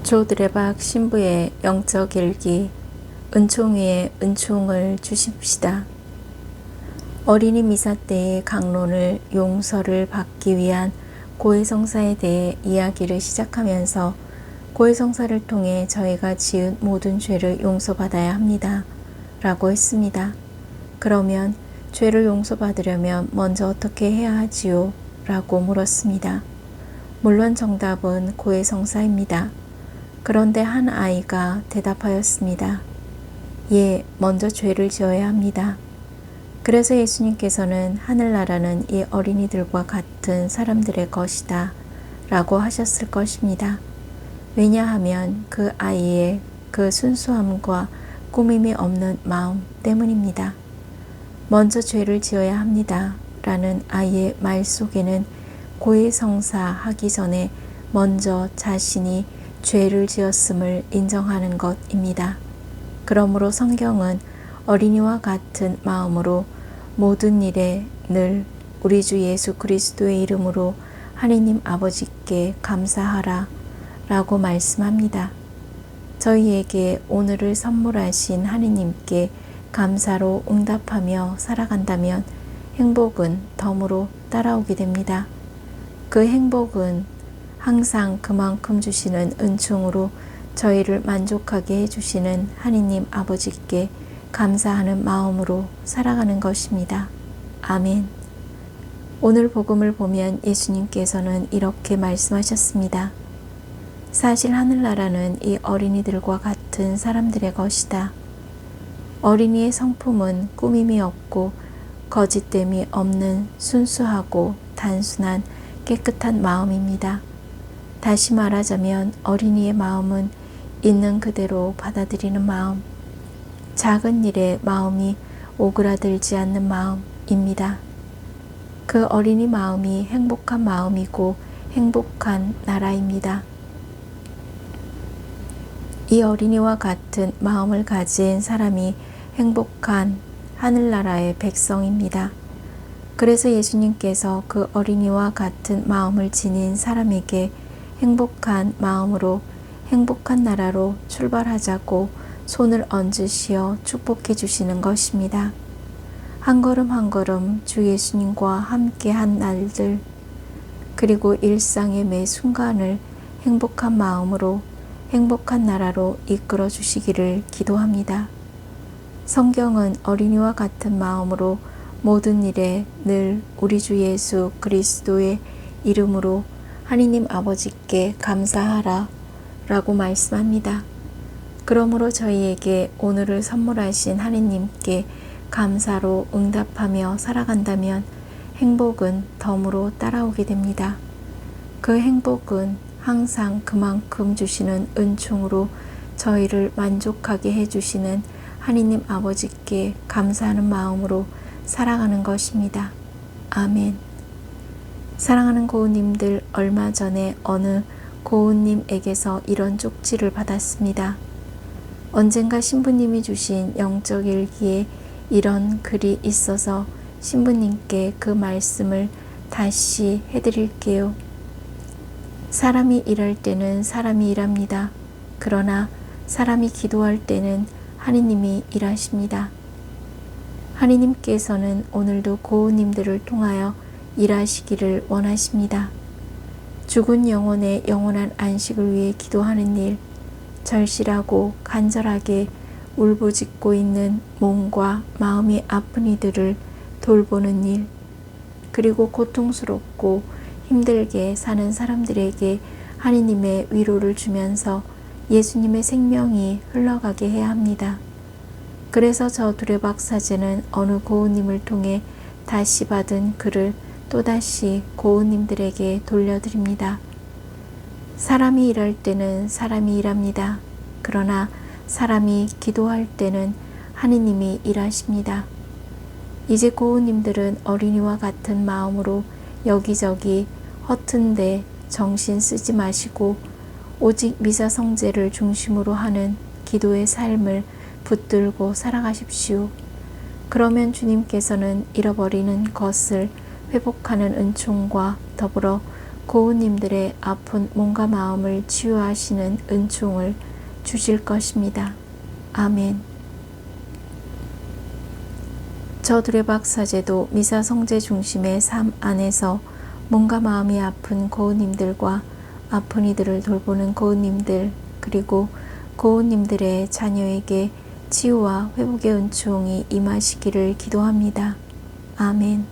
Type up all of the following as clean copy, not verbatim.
조드레박 신부의 영적 일기. 은총 위에 은총을 주십시다. 어린이 미사 때의 강론을 용서를 받기 위한 고해성사에 대해 이야기를 시작하면서 고해성사를 통해 저희가 지은 모든 죄를 용서받아야 합니다. 라고 했습니다. 그러면 죄를 용서받으려면 먼저 어떻게 해야 하지요? 라고 물었습니다. 물론 정답은 고해성사입니다. 그런데 한 아이가 대답하였습니다. 예, 먼저 죄를 지어야 합니다. 그래서 예수님께서는 하늘나라는 이 어린이들과 같은 사람들의 것이다 라고 하셨을 것입니다. 왜냐하면 그 아이의 그 순수함과 꾸밈이 없는 마음 때문입니다. 먼저 죄를 지어야 합니다 라는 아이의 말 속에는 고해성사 하기 전에 먼저 자신이 죄를 지었음을 인정하는 것입니다. 그러므로 성경은 어린이와 같은 마음으로 모든 일에 늘 우리 주 예수 그리스도의 이름으로 하느님 아버지께 감사하라 라고 말씀합니다. 저희에게 오늘을 선물하신 하느님께 감사로 응답하며 살아간다면 행복은 덤으로 따라오게 됩니다. 그 행복은 항상 그만큼 주시는 은총으로 저희를 만족하게 해주시는 하느님 아버지께 감사하는 마음으로 살아가는 것입니다. 아멘. 오늘 복음을 보면 예수님께서는 이렇게 말씀하셨습니다. 사실 하늘나라는 이 어린이들과 같은 사람들의 것이다. 어린이의 성품은 꾸밈이 없고 거짓됨이 없는 순수하고 단순한 깨끗한 마음입니다. 다시 말하자면 어린이의 마음은 있는 그대로 받아들이는 마음, 작은 일에 마음이 오그라들지 않는 마음입니다. 그 어린이 마음이 행복한 마음이고 행복한 나라입니다. 이 어린이와 같은 마음을 가진 사람이 행복한 하늘나라의 백성입니다. 그래서 예수님께서 그 어린이와 같은 마음을 지닌 사람에게 행복한 마음으로 행복한 나라로 출발하자고 손을 얹으시어 축복해 주시는 것입니다. 한 걸음 한 걸음 주 예수님과 함께한 날들, 그리고 일상의 매 순간을 행복한 마음으로 행복한 나라로 이끌어 주시기를 기도합니다. 성경은 어린이와 같은 마음으로 모든 일에 늘 우리 주 예수 그리스도의 이름으로 하느님 아버지께 감사하라 라고 말씀합니다. 그러므로 저희에게 오늘을 선물하신 하느님께 감사로 응답하며 살아간다면 행복은 덤으로 따라오게 됩니다. 그 행복은 항상 그만큼 주시는 은총으로 저희를 만족하게 해주시는 하느님 아버지께 감사하는 마음으로 살아가는 것입니다. 아멘. 사랑하는 고우님들, 얼마 전에 어느 고우님에게서 이런 쪽지를 받았습니다. 언젠가 신부님이 주신 영적 일기에 이런 글이 있어서 신부님께 그 말씀을 다시 해드릴게요. 사람이 일할 때는 사람이 일합니다. 그러나 사람이 기도할 때는 하느님이 일하십니다. 하느님께서는 오늘도 고우님들을 통하여 일하시기를 원하십니다. 죽은 영혼의 영원한 안식을 위해 기도하는 일, 절실하고 간절하게 울부짖고 있는 몸과 마음이 아픈 이들을 돌보는 일, 그리고 고통스럽고 힘들게 사는 사람들에게 하느님의 위로를 주면서 예수님의 생명이 흘러가게 해야 합니다. 그래서 저 두레박 사제는 어느 고우님을 통해 다시 받은 글을 또다시 고우님들에게 돌려드립니다. 사람이 일할 때는 사람이 일합니다. 그러나 사람이 기도할 때는 하느님이 일하십니다. 이제 고우님들은 어린이와 같은 마음으로 여기저기 허튼데 정신 쓰지 마시고 오직 미사 성제를 중심으로 하는 기도의 삶을 붙들고 살아가십시오. 그러면 주님께서는 잃어버리는 것을 회복하는 은총과 더불어 고은님들의 아픈 몸과 마음을 치유하시는 은총을 주실 것입니다. 아멘. 저두레박사제도 미사 성제 중심의 삶 안에서 몸과 마음이 아픈 고은님들과 아픈 이들을 돌보는 고은님들, 그리고 고은님들의 자녀에게 치유와 회복의 은총이 임하시기를 기도합니다. 아멘.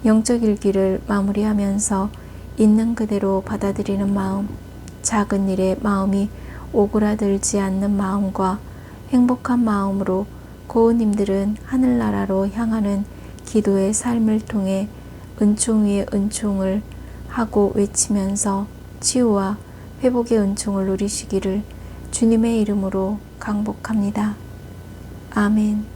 영적 일기를 마무리하면서 있는 그대로 받아들이는 마음, 작은 일에 마음이 오그라들지 않는 마음과 행복한 마음으로 고은님들은 하늘나라로 향하는 기도의 삶을 통해 은총 위에 은총을 하고 외치면서 치유와 회복의 은총을 누리시기를 주님의 이름으로 강복합니다. 아멘.